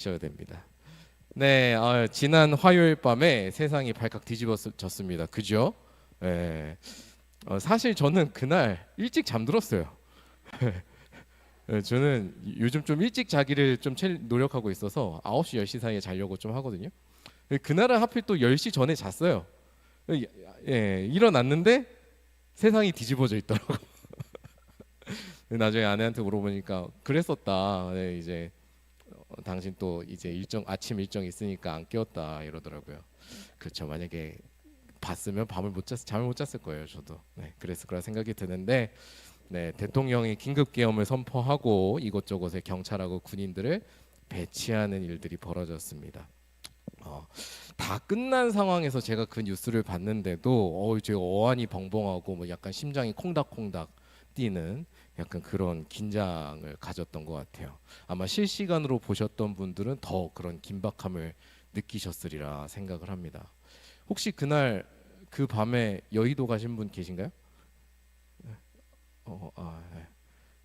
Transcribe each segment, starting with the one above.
하셔야 됩니다. 네, 지난 화요일 밤에 세상이 발칵 뒤집어졌습니다. 그죠? 예. 사실 저는 그날 일찍 잠들었어요. 예, 저는 요즘 좀 일찍 자기를 좀 노력하고 있어서 9시 10시 사이에 자려고 좀 하거든요. 그날은 하필 또 10시 전에 잤어요. 예, 일어났는데 세상이 뒤집어져 있더라고. 나중에 아내한테 물어보니까 그랬었다. 네, 이제 당신 또 이제 아침 일정 있으니까 안 깨웠다 이러더라고요. 그렇죠. 만약에 봤으면 잠을 못 잤을 거예요. 저도. 네, 그랬을 거라 생각이 드는데, 네, 대통령이 긴급 계엄을 선포하고 이곳저곳에 경찰하고 군인들을 배치하는 일들이 벌어졌습니다. 어, 다 끝난 상황에서 제가 그 뉴스를 봤는데도 제가 어안이 벙벙하고 뭐 약간 심장이 콩닥콩닥 뛰는 약간 그런 긴장을 가졌던 것 같아요. 아마 실시간으로 보셨던 분들은 더 그런 긴박함을 느끼셨으리라 생각을 합니다. 혹시 그날 그 밤에 여의도 가신 분 계신가요? 네.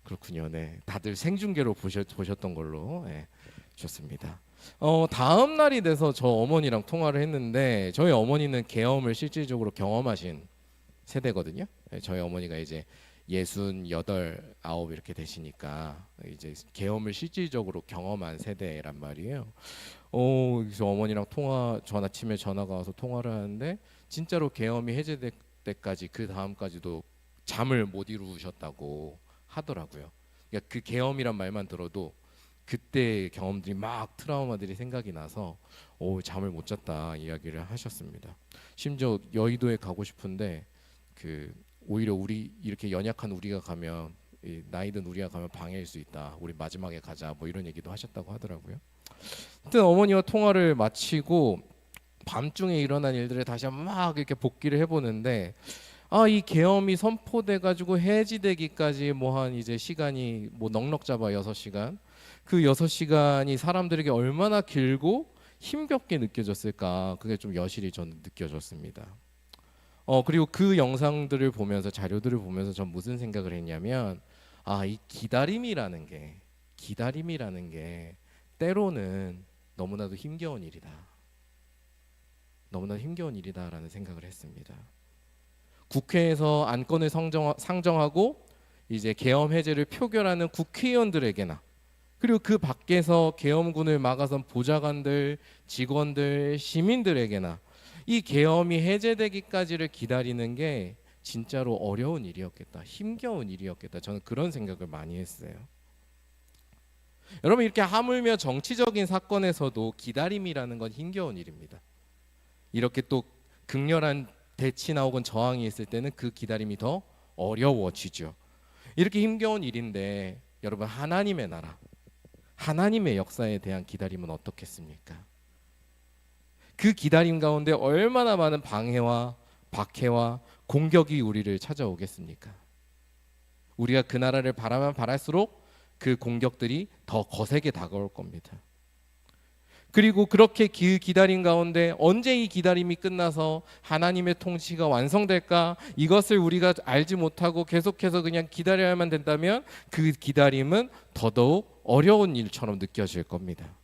그렇군요. 네, 다들 생중계로 보셨던 걸로. 네, 좋습니다. 다음 날이 돼서 저 어머니랑 통화를 했는데 저희 어머니는 계엄을 실질적으로 경험하신 세대거든요. 네, 저희 어머니가 이제 68, 9 이렇게 되시니까 이제 계엄을 실질적으로 경험한 세대란 말이에요. 그래서 어머니랑 아침에 전화가 와서 통화를 하는데 진짜로 계엄이 해제될 때까지 그 다음까지도 잠을 못 이루셨다고 하더라고요. 그러니까 그 계엄이란 말만 들어도 그때 경험들이 막 트라우마들이 생각이 나서 잠을 못 잤다 이야기를 하셨습니다. 심지어 여의도에 가고 싶은데 그 오히려 우리 이렇게 연약한 우리가 가면 나이든 우리가 가면 방해일 수 있다. 우리 마지막에 가자. 뭐 이런 얘기도 하셨다고 하더라고요. 하여튼 어머니와 통화를 마치고 밤중에 일어난 일들을 다시 한번 막 이렇게 복기를 해보는데 이 계엄이 선포돼 가지고 해지되기까지 뭐 한 이제 시간이 뭐 넉넉 잡아 6시간. 그 6시간이 사람들에게 얼마나 길고 힘겹게 느껴졌을까. 그게 좀 여실히 저는 느껴졌습니다. 그리고 그 영상들을 보면서 자료들을 보면서 전 무슨 생각을 했냐면 이 기다림이라는 게 때로는 너무나도 힘겨운 일이다. 너무나도 힘겨운 일이다라는 생각을 했습니다. 국회에서 안건을 상정하고 이제 계엄 해제를 표결하는 국회의원들에게나 그리고 그 밖에서 계엄군을 막아선 보좌관들, 직원들, 시민들에게나 이 계엄이 해제되기까지를 기다리는 게 진짜로 어려운 일이었겠다, 힘겨운 일이었겠다. 저는 그런 생각을 많이 했어요. 여러분, 이렇게 하물며 정치적인 사건에서도 기다림이라는 건 힘겨운 일입니다. 이렇게 또 극렬한 대치나 혹은 저항이 있을 때는 그 기다림이 더 어려워지죠. 이렇게 힘겨운 일인데 여러분, 하나님의 나라, 하나님의 역사에 대한 기다림은 어떻겠습니까? 그 기다림 가운데 얼마나 많은 방해와 박해와 공격이 우리를 찾아오겠습니까? 우리가 그 나라를 바라면 바랄수록 그 공격들이 더 거세게 다가올 겁니다. 그리고 그렇게 기다림 가운데 언제 이 기다림이 끝나서 하나님의 통치가 완성될까, 이것을 우리가 알지 못하고 계속해서 그냥 기다려야만 된다면 그 기다림은 더더욱 어려운 일처럼 느껴질 겁니다.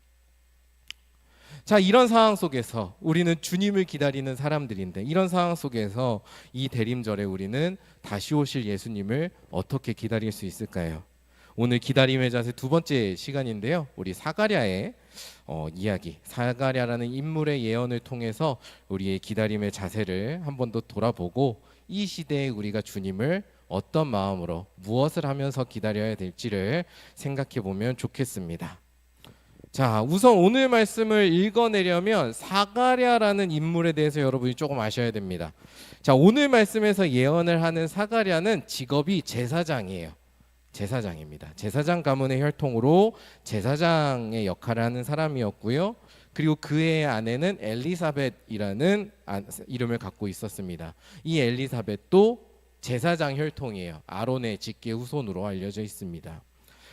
자, 이런 상황 속에서 우리는 주님을 기다리는 사람들인데, 이런 상황 속에서 이 대림절에 우리는 다시 오실 예수님을 어떻게 기다릴 수 있을까요? 오늘 기다림의 자세 두 번째 시간인데요. 우리 사가랴의 이야기, 사가랴라는 인물의 예언을 통해서 우리의 기다림의 자세를 한 번 더 돌아보고 이 시대에 우리가 주님을 어떤 마음으로 무엇을 하면서 기다려야 될지를 생각해 보면 좋겠습니다. 자, 우선 오늘 말씀을 읽어내려면 사가랴라는 인물에 대해서 여러분이 조금 아셔야 됩니다. 자, 오늘 말씀에서 예언을 하는 사가랴는 직업이 제사장이에요. 제사장입니다. 제사장 가문의 혈통으로 제사장의 역할을 하는 사람이었고요. 그리고 그의 아내는 엘리사벳이라는 이름을 갖고 있었습니다. 이 엘리사벳도 제사장 혈통이에요. 아론의 직계 후손으로 알려져 있습니다.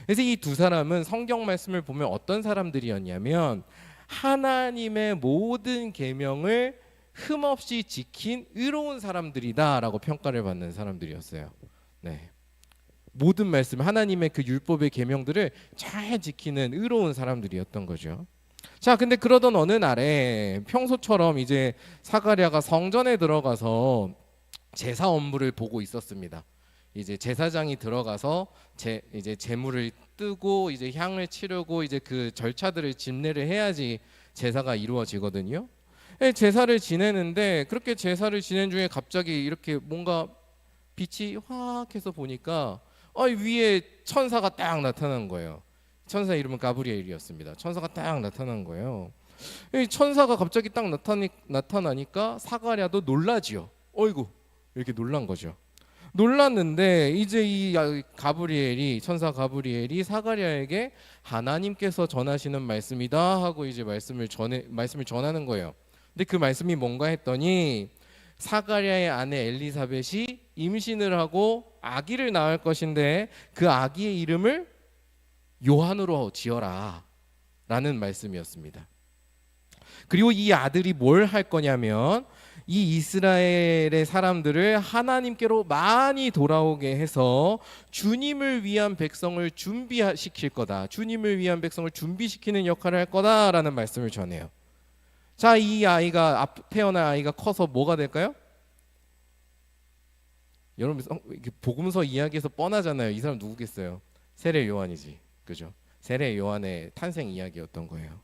그래서 이 두 사람은 성경 말씀을 보면 어떤 사람들이었냐면 하나님의 모든 계명을 흠없이 지킨 의로운 사람들이다라고 평가를 받는 사람들이었어요. 네. 모든 말씀, 하나님의 그 율법의 계명들을 잘 지키는 의로운 사람들이었던 거죠. 자, 근데 그러던 어느 날에 평소처럼 이제 사가랴가 성전에 들어가서 제사 업무를 보고 있었습니다. 이제 제사장이 들어가서 이제 제물을 뜨고 이제 향을 치르고 이제 그 절차들을 집례를 해야지 제사가 이루어지거든요. 제사를 지내는데 그렇게 제사를 지낸 중에 갑자기 이렇게 뭔가 빛이 확 해서 보니까 위에 천사가 딱 나타난 거예요. 천사 이름은 가브리엘이었습니다. 천사가 딱 나타난 거예요. 이 천사가 갑자기 딱 나타나니까 사가랴도 놀라지요. 어이구, 이렇게 놀란 거죠. 놀랐는데 이제 이 가브리엘이 천사 가브리엘이 사가랴에게 하나님께서 전하시는 말씀이다 하고 이제 말씀을 전하는 거예요. 근데 그 말씀이 뭔가 했더니 사가랴의 아내 엘리사벳이 임신을 하고 아기를 낳을 것인데 그 아기의 이름을 요한으로 지어라 라는 말씀이었습니다. 그리고 이 아들이 뭘 할 거냐면 이 이스라엘의 사람들을 하나님께로 많이 돌아오게 해서 주님을 위한 백성을 준비시킬 거다. 주님을 위한 백성을 준비시키는 역할을 할 거다라는 말씀을 전해요. 자, 이 아이가 태어난 아이가 커서 뭐가 될까요? 여러분 복음서 이야기에서 뻔하잖아요. 이 사람 누구겠어요? 세례 요한이지, 그죠? 세례 요한의 탄생 이야기였던 거예요.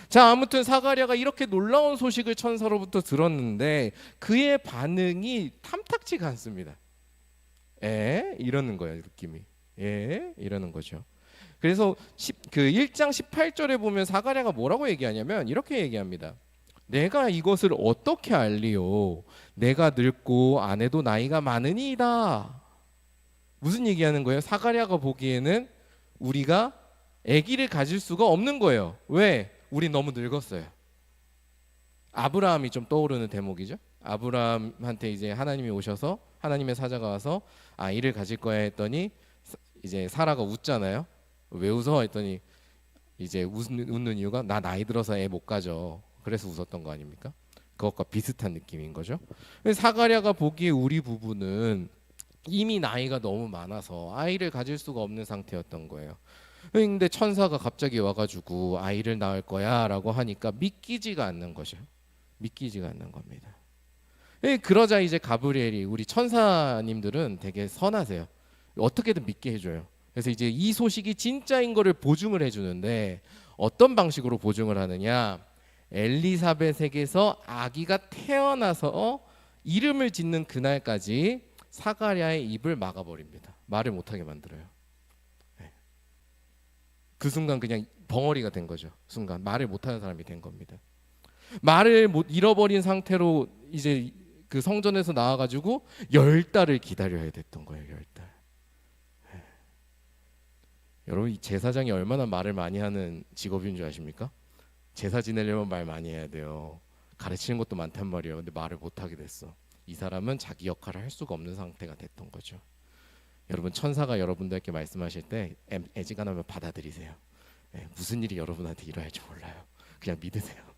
자, 아무튼 사가랴가 이렇게 놀라운 소식을 천사로부터 들었는데 그의 반응이 탐탁지가 않습니다. 이러는 거예요, 느낌이. 이러는 거죠. 그래서 그 1장 18절에 보면 사가랴가 뭐라고 얘기하냐면 이렇게 얘기합니다. 내가 이것을 어떻게 알리요? 내가 늙고 아내도 나이가 많으니이다. 무슨 얘기하는 거예요? 사가랴가 보기에는 우리가 아기를 가질 수가 없는 거예요. 왜? 우리 너무 늙었어요. 아브라함이 좀 떠오르는 대목이죠. 아브라함한테 이제 하나님이 오셔서 하나님의 사자가 와서 아이를 가질 거야 했더니 이제 사라가 웃잖아요. 왜 웃어? 했더니 이제 웃는 이유가 나 나이 들어서 애 못 가져. 그래서 웃었던 거 아닙니까? 그것과 비슷한 느낌인 거죠. 사가랴가 보기에 우리 부부는 이미 나이가 너무 많아서 아이를 가질 수가 없는 상태였던 거예요. 근데 천사가 갑자기 와가지고 아이를 낳을 거야 라고 하니까 믿기지가 않는 거죠. 믿기지가 않는 겁니다. 그러자 이제 가브리엘이, 우리 천사님들은 되게 선하세요. 어떻게든 믿게 해줘요. 그래서 이제 이 소식이 진짜인 거를 보증을 해주는데 어떤 방식으로 보증을 하느냐, 엘리사벳에게서 아기가 태어나서 이름을 짓는 그날까지 사가랴의 입을 막아버립니다. 말을 못하게 만들어요. 그 순간 그냥 벙어리가 된 거죠. 순간 말을 못하는 사람이 된 겁니다. 말을 못 잃어버린 상태로 이제 그 성전에서 나와가지고 10달을 기다려야 됐던 거예요. 10달. 여러분, 이 제사장이 얼마나 말을 많이 하는 직업인 줄 아십니까? 제사 지내려면 말 많이 해야 돼요. 가르치는 것도 많단 말이에요. 근데 말을 못하게 됐어. 이 사람은 자기 역할을 할 수가 없는 상태가 됐던 거죠. 여러분, 천사가 여러분들께 말씀하실 때 애지간하면 받아들이세요. 무슨 일이 여러분한테 일어날지 몰라요. 그냥 믿으세요.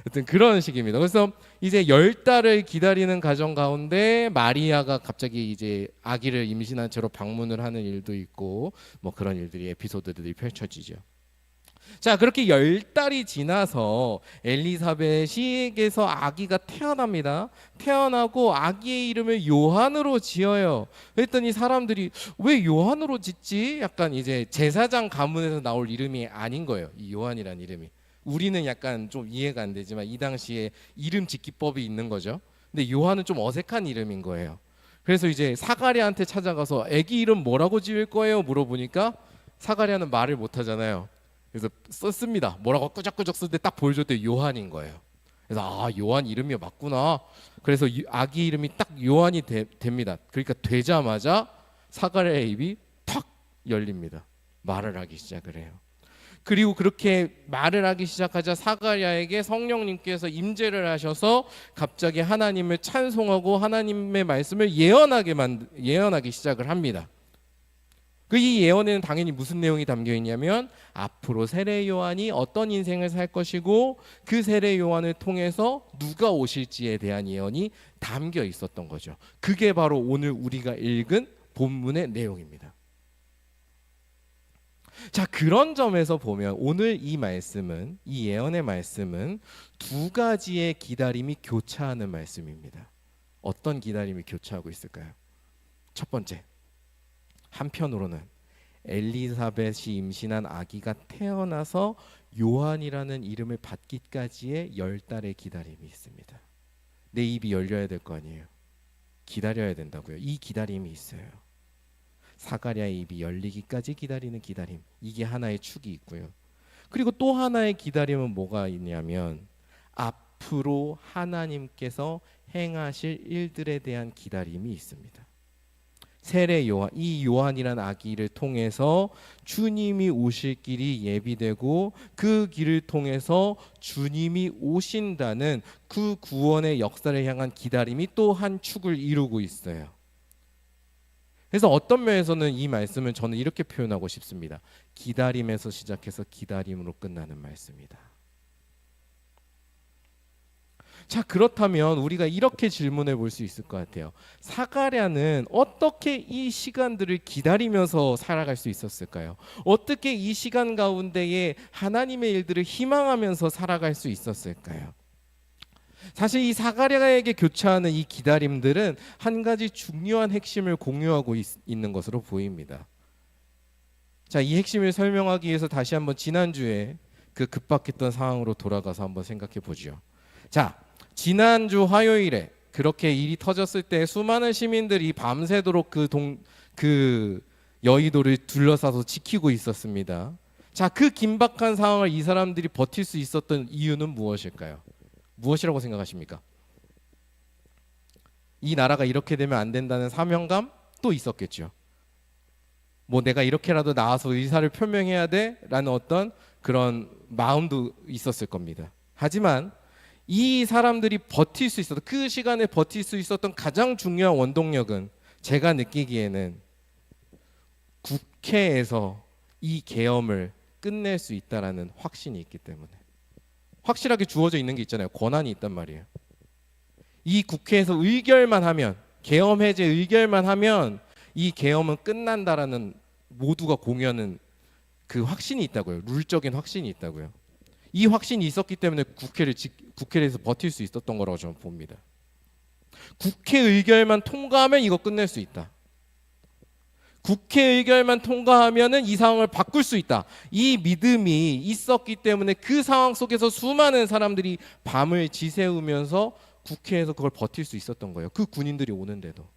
하여튼 그런 식입니다. 그래서 이제 10달을 기다리는 가정 가운데 마리아가 갑자기 이제 아기를 임신한 채로 방문을 하는 일도 있고 뭐 그런 일들이, 에피소드들이 펼쳐지죠. 자, 그렇게 10달이 지나서 엘리사벳에게서 아기가 태어납니다. 태어나고 아기의 이름을 요한으로 지어요. 그랬더니 사람들이 왜 요한으로 짓지? 약간 이제 제사장 가문에서 나올 이름이 아닌 거예요. 이 요한이라는 이름이. 우리는 약간 좀 이해가 안 되지만 이 당시에 이름 짓기법이 있는 거죠. 근데 요한은 좀 어색한 이름인 거예요. 그래서 이제 사가랴한테 찾아가서 아기 이름 뭐라고 지을 거예요? 물어보니까 사가랴는 말을 못 하잖아요. 그래서 썼습니다. 뭐라고 꾸적꾸적 쓸 때 딱 보여줬더니 요한인 거예요. 그래서 요한 이름이 맞구나. 그래서 아기 이름이 딱 요한이 됩니다. 그러니까 되자마자 사가랴의 입이 탁 열립니다. 말을 하기 시작을 해요. 그리고 그렇게 말을 하기 시작하자 사가랴에게 성령님께서 임재를 하셔서 갑자기 하나님을 찬송하고 하나님의 말씀을 예언하기 시작을 합니다. 이 예언에는 당연히 무슨 내용이 담겨 있냐면 앞으로 세례 요한이 어떤 인생을 살 것이고 그 세례 요한을 통해서 누가 오실지에 대한 예언이 담겨 있었던 거죠. 그게 바로 오늘 우리가 읽은 본문의 내용입니다. 자, 그런 점에서 보면 오늘 이 말씀은, 이 예언의 말씀은 두 가지의 기다림이 교차하는 말씀입니다. 어떤 기다림이 교차하고 있을까요? 첫 번째, 한편으로는 엘리사벳이 임신한 아기가 태어나서 요한이라는 이름을 받기까지의 10달의 기다림이 있습니다. 내 입이 열려야 될 거 아니에요. 기다려야 된다고요. 이 기다림이 있어요. 사가랴의 입이 열리기까지 기다리는 기다림, 이게 하나의 축이 있고요. 그리고 또 하나의 기다림은 뭐가 있냐면 앞으로 하나님께서 행하실 일들에 대한 기다림이 있습니다. 세례 요한, 이 요한이란 아기를 통해서 주님이 오실 길이 예비되고 그 길을 통해서 주님이 오신다는 그 구원의 역사를 향한 기다림이 또 한 축을 이루고 있어요. 그래서 어떤 면에서는 이 말씀을 저는 이렇게 표현하고 싶습니다. 기다림에서 시작해서 기다림으로 끝나는 말씀이다. 자, 그렇다면 우리가 이렇게 질문해 볼 수 있을 것 같아요. 사가랴는 어떻게 이 시간들을 기다리면서 살아갈 수 있었을까요? 어떻게 이 시간 가운데에 하나님의 일들을 희망하면서 살아갈 수 있었을까요? 사실 이 사가랴에게 교차하는 이 기다림들은 한 가지 중요한 핵심을 공유하고 있는 것으로 보입니다. 자, 이 핵심을 설명하기 위해서 다시 한번 지난주에 그 급박했던 상황으로 돌아가서 한번 생각해 보죠. 자, 지난주 화요일에 그렇게 일이 터졌을 때 수많은 시민들이 밤새도록 그 여의도를 둘러싸서 지키고 있었습니다. 자, 그 긴박한 상황을 이 사람들이 버틸 수 있었던 이유는 무엇일까요? 무엇이라고 생각하십니까? 이 나라가 이렇게 되면 안 된다는 사명감 또 있었겠죠. 뭐 내가 이렇게라도 나와서 의사를 표명해야 돼라는 어떤 그런 마음도 있었을 겁니다. 하지만 이 사람들이 버틸 수 있었던, 그 시간에 버틸 수 있었던 가장 중요한 원동력은 제가 느끼기에는 국회에서 이 계엄을 끝낼 수 있다라는 확신이 있기 때문에, 확실하게 주어져 있는 게 있잖아요. 권한이 있단 말이에요. 이 국회에서 의결만 하면, 계엄 해제 의결만 하면 이 계엄은 끝난다라는 모두가 공유하는 그 확신이 있다고요. 룰적인 확신이 있다고요. 이 확신이 있었기 때문에 국회에서 버틸 수 있었던 거라고 저는 봅니다. 국회 의결만 통과하면 이거 끝낼 수 있다. 국회 의결만 통과하면은 이 상황을 바꿀 수 있다. 이 믿음이 있었기 때문에 그 상황 속에서 수많은 사람들이 밤을 지새우면서 국회에서 그걸 버틸 수 있었던 거예요. 그 군인들이 오는데도.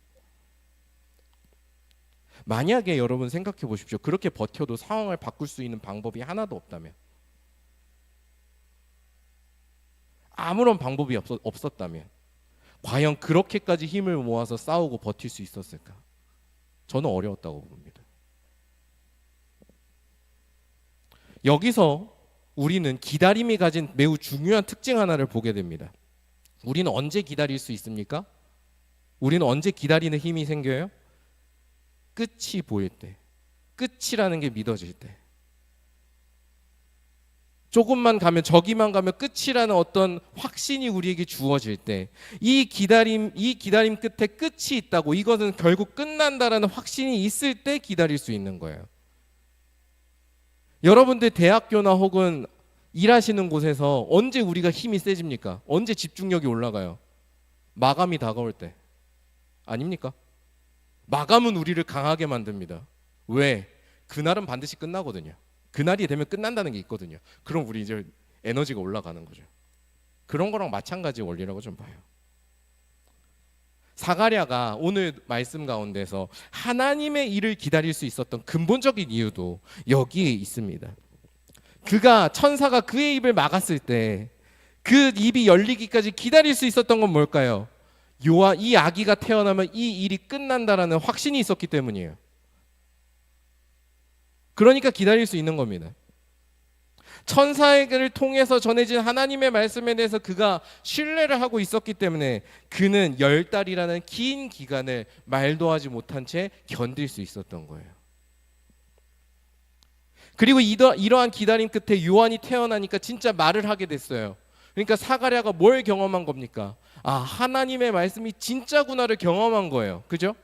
만약에 여러분 생각해 보십시오. 그렇게 버텨도 상황을 바꿀 수 있는 방법이 하나도 없다면, 아무런 방법이 없었다면 과연 그렇게까지 힘을 모아서 싸우고 버틸 수 있었을까? 저는 어려웠다고 봅니다. 여기서 우리는 기다림이 가진 매우 중요한 특징 하나를 보게 됩니다. 우리는 언제 기다릴 수 있습니까? 우리는 언제 기다리는 힘이 생겨요? 끝이 보일 때, 끝이라는 게 믿어질 때, 조금만 가면, 저기만 가면 끝이라는 어떤 확신이 우리에게 주어질 때, 이 기다림 끝에 끝이 있다고, 이것은 결국 끝난다라는 확신이 있을 때 기다릴 수 있는 거예요. 여러분들 대학교나 혹은 일하시는 곳에서 언제 우리가 힘이 세집니까? 언제 집중력이 올라가요? 마감이 다가올 때 아닙니까? 마감은 우리를 강하게 만듭니다. 왜? 그날은 반드시 끝나거든요. 그날이 되면 끝난다는 게 있거든요. 그럼 우리 이제 에너지가 올라가는 거죠. 그런 거랑 마찬가지 원리라고 좀 봐요. 사가랴가 오늘 말씀 가운데서 하나님의 일을 기다릴 수 있었던 근본적인 이유도 여기에 있습니다. 그가, 천사가 그의 입을 막았을 때 그 입이 열리기까지 기다릴 수 있었던 건 뭘까요? 이 아기가 태어나면 이 일이 끝난다라는 확신이 있었기 때문이에요. 그러니까 기다릴 수 있는 겁니다. 천사를 통해서 전해진 하나님의 말씀에 대해서 그가 신뢰를 하고 있었기 때문에 그는 10달이라는 긴 기간을 말도 하지 못한 채 견딜 수 있었던 거예요. 그리고 이러한 기다림 끝에 요한이 태어나니까 진짜 말을 하게 됐어요. 그러니까 사가랴가 뭘 경험한 겁니까? 아, 하나님의 말씀이 진짜구나를 경험한 거예요. 그죠?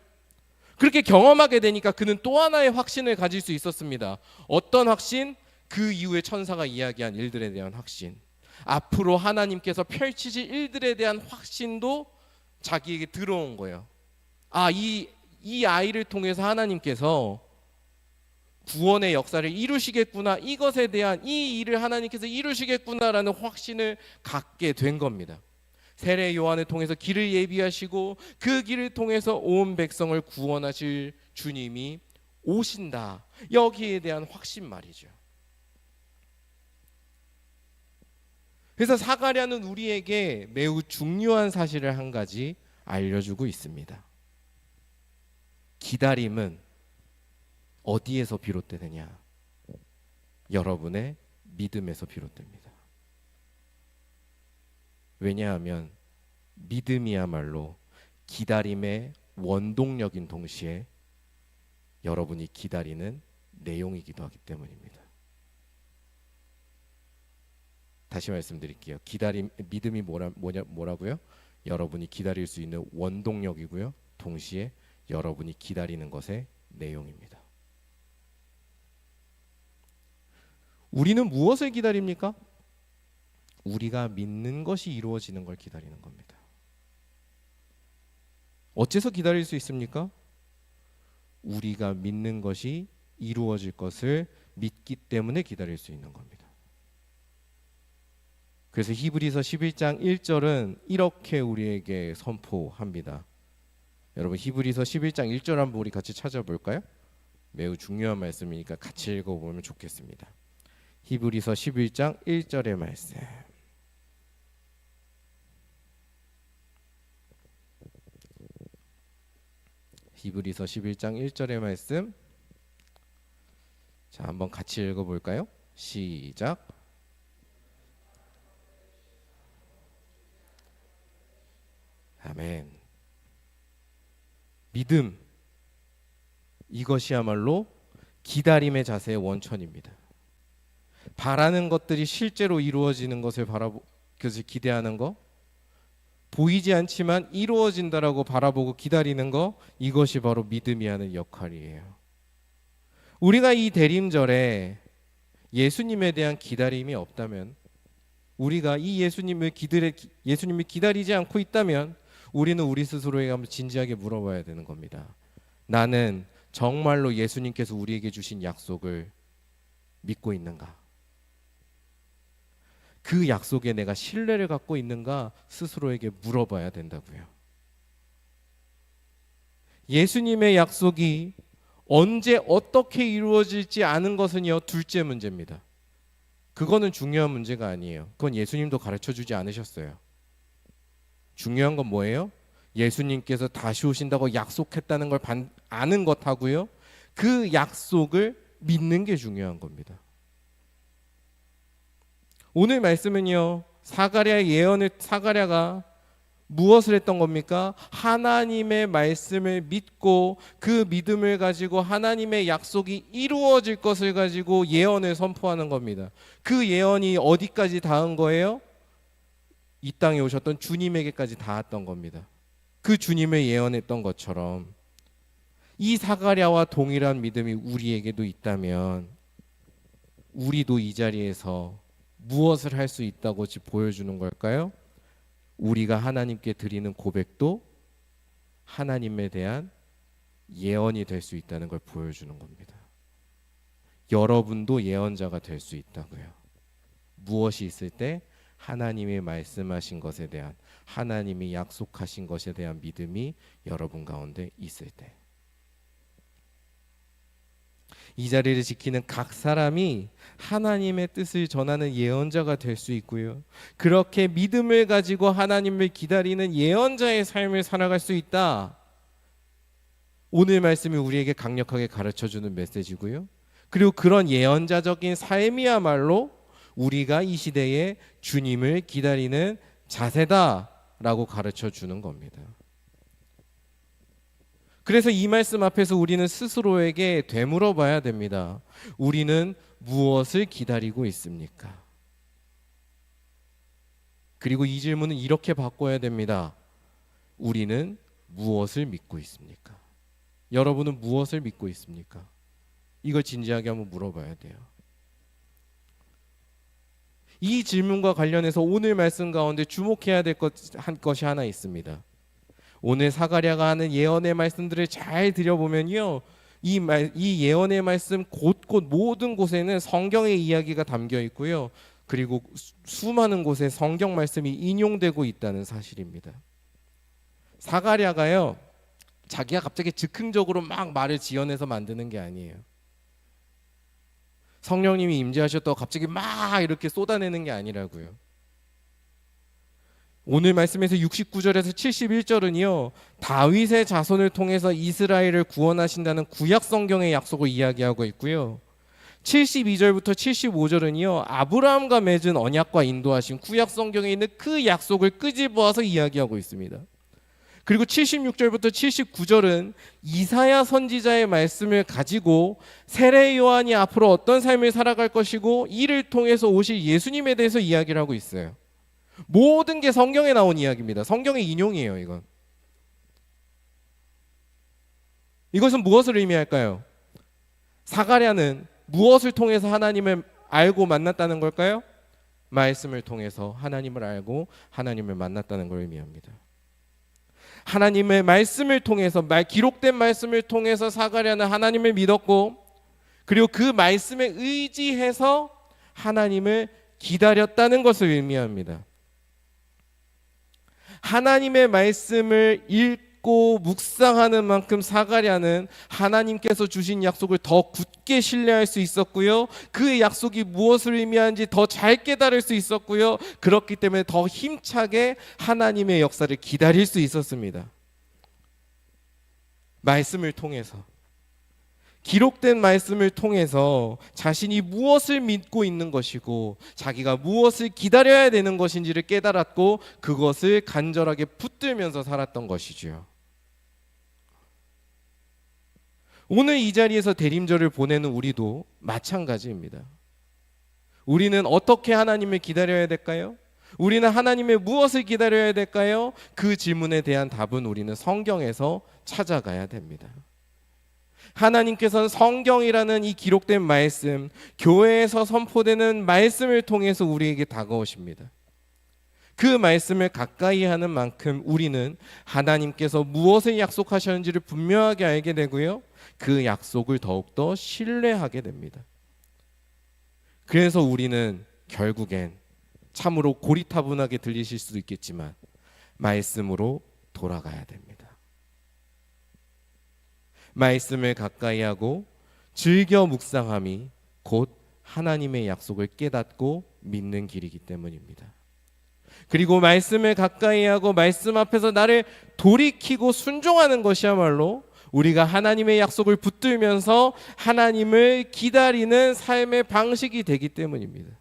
그렇게 경험하게 되니까 그는 또 하나의 확신을 가질 수 있었습니다. 어떤 확신? 그 이후에 천사가 이야기한 일들에 대한 확신. 앞으로 하나님께서 펼치실 일들에 대한 확신도 자기에게 들어온 거예요. 아, 이 아이를 통해서 하나님께서 구원의 역사를 이루시겠구나, 이것에 대한 이 일을 하나님께서 이루시겠구나라는 확신을 갖게 된 겁니다. 세례 요한을 통해서 길을 예비하시고 그 길을 통해서 온 백성을 구원하실 주님이 오신다, 여기에 대한 확신 말이죠. 그래서 사가랴는 우리에게 매우 중요한 사실을 한 가지 알려주고 있습니다. 기다림은 어디에서 비롯되느냐? 여러분의 믿음에서 비롯됩니다. 왜냐하면 믿음이야말로 기다림의 원동력인 동시에 여러분이 기다리는 내용이기도 하기 때문입니다. 다시 말씀드릴게요. 믿음이 뭐라고요? 여러분이 기다릴 수 있는 원동력이고요, 동시에 여러분이 기다리는 것의 내용입니다. 우리는 무엇을 기다립니까? 우리가 믿는 것이 이루어지는 걸 기다리는 겁니다. 어째서 기다릴 수 있습니까? 우리가 믿는 것이 이루어질 것을 믿기 때문에 기다릴 수 있는 겁니다. 그래서 히브리서 11장 1절은 이렇게 우리에게 선포합니다. 여러분, 히브리서 11장 1절 한번 우리 같이 찾아볼까요? 매우 중요한 말씀이니까 같이 읽어보면 좋겠습니다. 히브리서 11장 1절의 말씀. 히브리서 11장 1절의 말씀. 자, 한번 같이 읽어볼까요? 시작. 아멘. 믿음, 이것이야말로 기다림의 자세의 원천입니다. 바라는 것들이 실제로 이루어지는 것을 그래서 기대하는 거, 보이지 않지만 이루어진다라고 바라보고 기다리는 거, 이것이 바로 믿음이 하는 역할이에요. 우리가 이 대림절에 예수님에 대한 기다림이 없다면, 우리가 이 예수님을 기다리지 않고 있다면, 우리는 우리 스스로에게 한번 진지하게 물어봐야 되는 겁니다. 나는 정말로 예수님께서 우리에게 주신 약속을 믿고 있는가? 그 약속에 내가 신뢰를 갖고 있는가 스스로에게 물어봐야 된다고요. 예수님의 약속이 언제 어떻게 이루어질지 아는 것은요, 둘째 문제입니다. 그거는 중요한 문제가 아니에요. 그건 예수님도 가르쳐주지 않으셨어요. 중요한 건 뭐예요? 예수님께서 다시 오신다고 약속했다는 걸 아는 것하고요, 그 약속을 믿는 게 중요한 겁니다. 오늘 말씀은요, 사가랴가 무엇을 했던 겁니까? 하나님의 말씀을 믿고 그 믿음을 가지고 하나님의 약속이 이루어질 것을 가지고 예언을 선포하는 겁니다. 그 예언이 어디까지 닿은 거예요? 이 땅에 오셨던 주님에게까지 닿았던 겁니다. 그 주님을 예언했던 것처럼 이 사가랴와 동일한 믿음이 우리에게도 있다면, 우리도 이 자리에서 무엇을 할 수 있다고 보여주는 걸까요? 우리가 하나님께 드리는 고백도 하나님에 대한 예언이 될 수 있다는 걸 보여주는 겁니다. 여러분도 예언자가 될 수 있다고요. 무엇이 있을 때? 하나님이 말씀하신 것에 대한, 하나님이 약속하신 것에 대한 믿음이 여러분 가운데 있을 때, 이 자리를 지키는 각 사람이 하나님의 뜻을 전하는 예언자가 될 수 있고요, 그렇게 믿음을 가지고 하나님을 기다리는 예언자의 삶을 살아갈 수 있다. 오늘 말씀이 우리에게 강력하게 가르쳐주는 메시지고요, 그리고 그런 예언자적인 삶이야말로 우리가 이 시대에 주님을 기다리는 자세다라고 가르쳐주는 겁니다. 그래서 이 말씀 앞에서 우리는 스스로에게 되물어봐야 됩니다. 우리는 무엇을 기다리고 있습니까? 그리고 이 질문은 이렇게 바꿔야 됩니다. 우리는 무엇을 믿고 있습니까? 여러분은 무엇을 믿고 있습니까? 이걸 진지하게 한번 물어봐야 돼요. 이 질문과 관련해서 오늘 말씀 가운데 주목해야 될 것이 하나 있습니다. 오늘 사가랴가 하는 예언의 말씀들을 잘 들여보면요, 이 예언의 말씀 곳곳 모든 곳에는 성경의 이야기가 담겨 있고요, 그리고 수많은 곳에 성경 말씀이 인용되고 있다는 사실입니다. 사가랴가요, 자기가 갑자기 즉흥적으로 막 말을 지어내서 만드는 게 아니에요. 성령님이 임재하셨다고 갑자기 막 이렇게 쏟아내는 게 아니라고요. 오늘 말씀에서 69절에서 71절은요, 다윗의 자손을 통해서 이스라엘을 구원하신다는 구약 성경의 약속을 이야기하고 있고요, 72절부터 75절은요 아브라함과 맺은 언약과 인도하신 구약 성경에 있는 그 약속을 끄집어와서 이야기하고 있습니다. 그리고 76절부터 79절은 이사야 선지자의 말씀을 가지고 세례 요한이 앞으로 어떤 삶을 살아갈 것이고 이를 통해서 오실 예수님에 대해서 이야기를 하고 있어요. 모든 게 성경에 나온 이야기입니다. 성경의 인용이에요. 이것은 무엇을 의미할까요? 사가랴는 무엇을 통해서 하나님을 알고 만났다는 걸까요? 말씀을 통해서 하나님을 알고 하나님을 만났다는 걸 의미합니다. 하나님의 말씀을 통해서, 기록된 말씀을 통해서 사가랴는 하나님을 믿었고, 그리고 그 말씀에 의지해서 하나님을 기다렸다는 것을 의미합니다. 하나님의 말씀을 읽고 묵상하는 만큼 사가랴는 하나님께서 주신 약속을 더 굳게 신뢰할 수 있었고요, 그 약속이 무엇을 의미하는지 더 잘 깨달을 수 있었고요, 그렇기 때문에 더 힘차게 하나님의 역사를 기다릴 수 있었습니다. 말씀을 통해서, 기록된 말씀을 통해서 자신이 무엇을 믿고 있는 것이고 자기가 무엇을 기다려야 되는 것인지를 깨달았고 그것을 간절하게 붙들면서 살았던 것이지요. 오늘 이 자리에서 대림절을 보내는 우리도 마찬가지입니다. 우리는 어떻게 하나님을 기다려야 될까요? 우리는 하나님의 무엇을 기다려야 될까요? 그 질문에 대한 답은 우리는 성경에서 찾아가야 됩니다. 하나님께서는 성경이라는 이 기록된 말씀, 교회에서 선포되는 말씀을 통해서 우리에게 다가오십니다. 그 말씀을 가까이 하는 만큼 우리는 하나님께서 무엇을 약속하셨는지를 분명하게 알게 되고요, 그 약속을 더욱더 신뢰하게 됩니다. 그래서 우리는 결국엔 참으로 고리타분하게 들리실 수도 있겠지만 말씀으로 돌아가야 됩니다. 말씀을 가까이 하고 즐겨 묵상함이 곧 하나님의 약속을 깨닫고 믿는 길이기 때문입니다. 그리고 말씀을 가까이 하고 말씀 앞에서 나를 돌이키고 순종하는 것이야말로 우리가 하나님의 약속을 붙들면서 하나님을 기다리는 삶의 방식이 되기 때문입니다.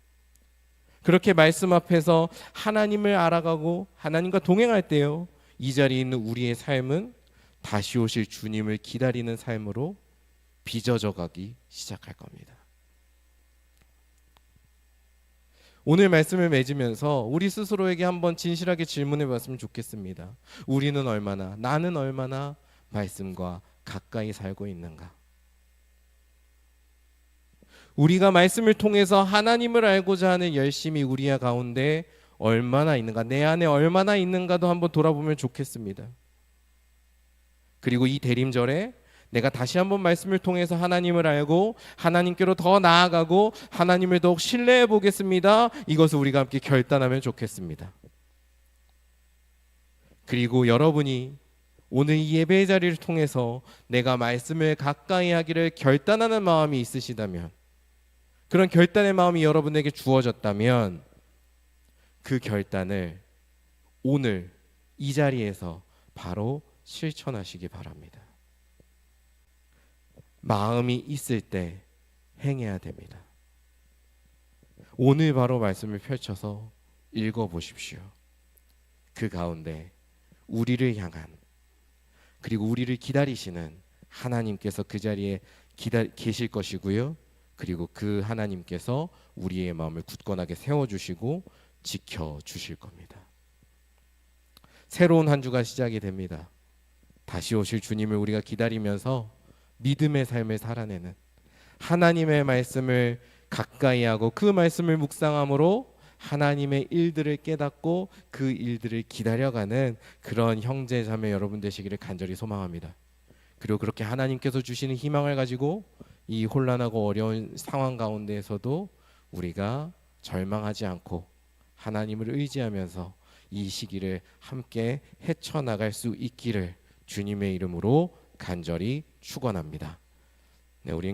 그렇게 말씀 앞에서 하나님을 알아가고 하나님과 동행할 때요, 이 자리에 있는 우리의 삶은 다시 오실 주님을 기다리는 삶으로 빚어져 가기 시작할 겁니다. 오늘 말씀을 맺으면서 우리 스스로에게 한번 진실하게 질문해 봤으면 좋겠습니다. 우리는 얼마나, 나는 얼마나 말씀과 가까이 살고 있는가? 우리가 말씀을 통해서 하나님을 알고자 하는 열심이 우리 가운데 얼마나 있는가, 내 안에 얼마나 있는가도 한번 돌아보면 좋겠습니다. 그리고 이 대림절에 내가 다시 한번 말씀을 통해서 하나님을 알고 하나님께로 더 나아가고 하나님을 더욱 신뢰해 보겠습니다. 이것을 우리가 함께 결단하면 좋겠습니다. 그리고 여러분이 오늘 이 예배의 자리를 통해서 내가 말씀을 가까이 하기를 결단하는 마음이 있으시다면, 그런 결단의 마음이 여러분에게 주어졌다면 그 결단을 오늘 이 자리에서 바로 실천하시기 바랍니다. 마음이 있을 때 행해야 됩니다. 오늘 바로 말씀을 펼쳐서 읽어보십시오. 그 가운데 우리를 향한, 그리고 우리를 기다리시는 하나님께서 그 자리에 계실 것이고요, 그리고 그 하나님께서 우리의 마음을 굳건하게 세워주시고 지켜주실 겁니다. 새로운 한 주가 시작이 됩니다. 다시 오실 주님을 우리가 기다리면서 믿음의 삶을 살아내는, 하나님의 말씀을 가까이 하고 그 말씀을 묵상함으로 하나님의 일들을 깨닫고 그 일들을 기다려가는 그런 형제 자매 여러분 되시기를 간절히 소망합니다. 그리고 그렇게 하나님께서 주시는 희망을 가지고 이 혼란하고 어려운 상황 가운데에서도 우리가 절망하지 않고 하나님을 의지하면서 이 시기를 함께 헤쳐나갈 수 있기를 주님의 이름으로 간절히 축원합니다. 네, 우린